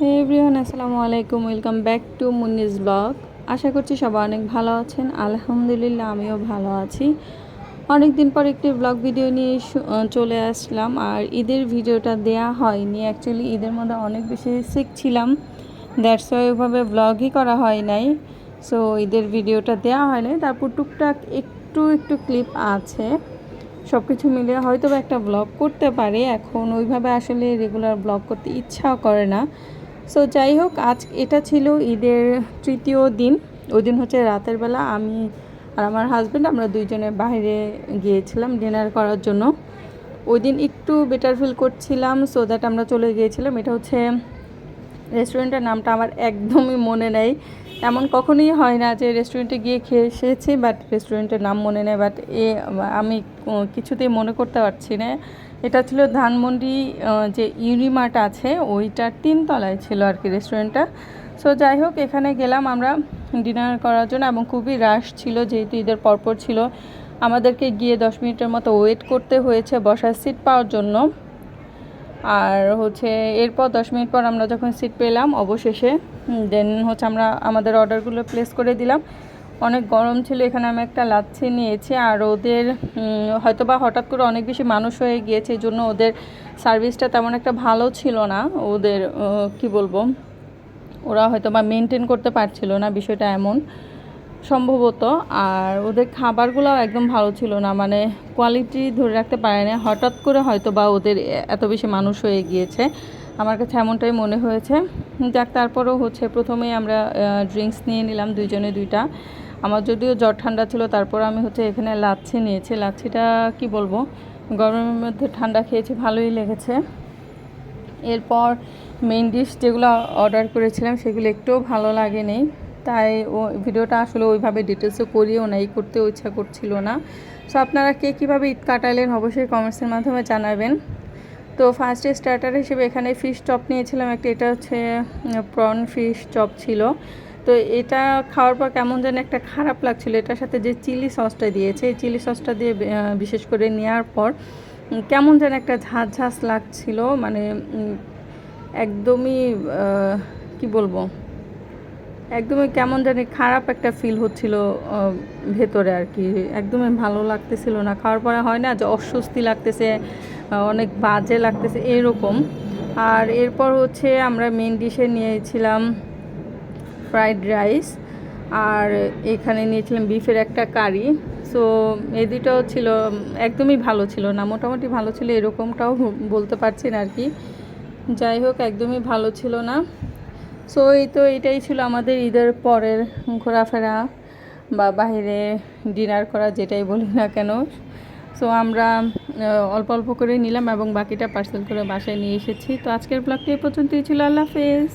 হে everyone, আসসালামু আলাইকুম। Welcome back to Munni's blog. আশা করছি সবাই অনেক ভালো আছেন। আলহামদুলিল্লাহ আমিও ভালো আছি। অনেক দিন পর একটি ব্লগ ভিডিও নিয়ে চলে আসলাম। আর ঈদের ভিডিওটা দেয়া হয়নি, অ্যাকচুয়ালি ঈদের মধ্যে অনেক বেশি সিক ছিলাম, দ্যাটস ওয়াই ওইভাবে ব্লগই করা হয় নাই। সো ঈদের ভিডিওটা দেওয়া হয় নাই। তারপর টুকটাক একটু একটু ক্লিপ আছে, সব কিছু মিলিয়ে হয়তো বা একটা ব্লগ করতে পারি। এখন ওইভাবে আসলে রেগুলার ব্লগ করতে ইচ্ছাও করে না। সো যাই হোক, আজ এটা ছিল ঈদের তৃতীয় দিন। ওই দিন হচ্ছে রাতের বেলা আমি আর আমার হাজব্যান্ড আমরা দুইজনে বাইরে গিয়েছিলাম ডিনার করার জন্য। ওই দিন একটু বেটার ফিল করছিলাম, সো দ্যাট আমরা চলে গিয়েছিলাম। এটা হচ্ছে রেস্টুরেন্টের নামটা আমার একদমই মনে নেই। এমন কখনোই হয় না যে রেস্টুরেন্টে গিয়ে খেয়ে এসেছি বাট রেস্টুরেন্টের নাম মনে নেই, বাট আমি কিছুতেই মনে করতে পারছি না। এটা ছিল ধানমন্ডি যে ইউনিমার্ট আছে ওইটার 3 তলায় ছিল আর কি রেস্টুরেন্টটা। সো যাই হোক, এখানে গেলাম আমরা ডিনার করার জন্য এবং খুবই রাশ ছিল, যেহেতু ঈদের পরপর ছিল। আমাদেরকে গিয়ে 10 মিনিটের মতো ওয়েট করতে হয়েছে বসার সিট পাওয়ার জন্য। আর হচ্ছে এরপর 10 মিনিট পর আমরা যখন সিট পেলাম অবশেষে, দেন হচ্ছে আমরা আমাদের অর্ডারগুলো প্লেস করে দিলাম। অনেক গরম ছিল, এখানে আমি একটা লাচ্ছি নিয়েছি। আর ওদের হয়তোবা হঠাৎ করে অনেক বেশি মানুষ হয়ে গিয়েছে, এই জন্য ওদের সার্ভিসটা তেমন একটা ভালো ছিল না। ওদের কি বলবো, ওরা হয়তোবা মেনটেন করতে পারছিল না, বিষয়টা এমন সম্ভবত। আর ওদের খাবারগুলোও একদম ভালো ছিল না, মানে কোয়ালিটি ধরে রাখতে পারে না। হঠাৎ করে হয়তো বা ওদের এত বেশি মানুষ হয়ে গিয়েছে, আমার কাছে এমনটাই মনে হয়েছে। যাক, তারপরও হচ্ছে প্রথমেই আমরা ড্রিঙ্কস নিয়ে নিলাম দুইজনে দুইটা। আমার যদিও জ্বর ঠান্ডা ছিল, তারপর আমি হচ্ছে এখানে লাচ্ছি নিয়েছি। লাচ্ছিটা কি বলবো, গরমের মধ্যে ঠান্ডা খেয়েছি, ভালোই লেগেছে। এরপর মেইন ডিশ যেগুলো অর্ডার করেছিলাম সেগুলো একটুও ভালো লাগেনি, তাই ভিডিওটা আসলে ওইভাবে ডিটেলসে করিও না, এই করতেও ইচ্ছা করছিল না। সো আপনারা কে কীভাবে ঈদ কাটালেন অবশ্যই কমেন্টসের মাধ্যমে জানাবেন। তো ফার্স্টে স্টার্টার হিসেবে এখানে ফিশ চপ নিয়েছিলাম একটা, এটা হচ্ছে প্রন ফিশ চপ ছিল। তো এটা খাওয়ার পর কেমন যেন একটা খারাপ লাগছিল। এটার সাথে যে চিলি সসটা দিয়েছে, এই চিলি সসটা দিয়ে বিশেষ করে নেওয়ার পর কেমন যেন একটা ঝাঁঝ ঝাঁঝ লাগছিল, মানে একদমই কি বলবো, একদমই কেমন জানি খারাপ একটা ফিল হচ্ছিল ভেতরে আর কি। একদমই ভালো লাগতেছিল না। খাওয়ার পরে হয় না যে অস্বস্তি লাগতেছে, অনেক বাজে লাগতেছে এরকম। আর এরপর হচ্ছে আমরা মেন ডিশে নিয়েছিলাম ফ্রাইড রাইস, আর এখানে নিয়েছিলাম বিফের একটা কারি। সো এই দুটোও ছিল, একদমই ভালো ছিল না, মোটামুটি ভালো ছিল এরকমটাও বলতে পারছি না আর কি। যাই হোক, একদমই ভালো ছিল না। সো এটাই ছিল আমাদের ঈদের পরের ঘোরাফেরা বা বাইরে ডিনার করা, যেটাই বলি না কেন। সো আমরা অল্প অল্প করে নিলাম এবং বাকিটা পার্সেল করে বাসায় নিয়ে এসেছি। তো আজকের ব্লগটি এই পর্যন্তই ছিল। আল্লাহ হাফেজ।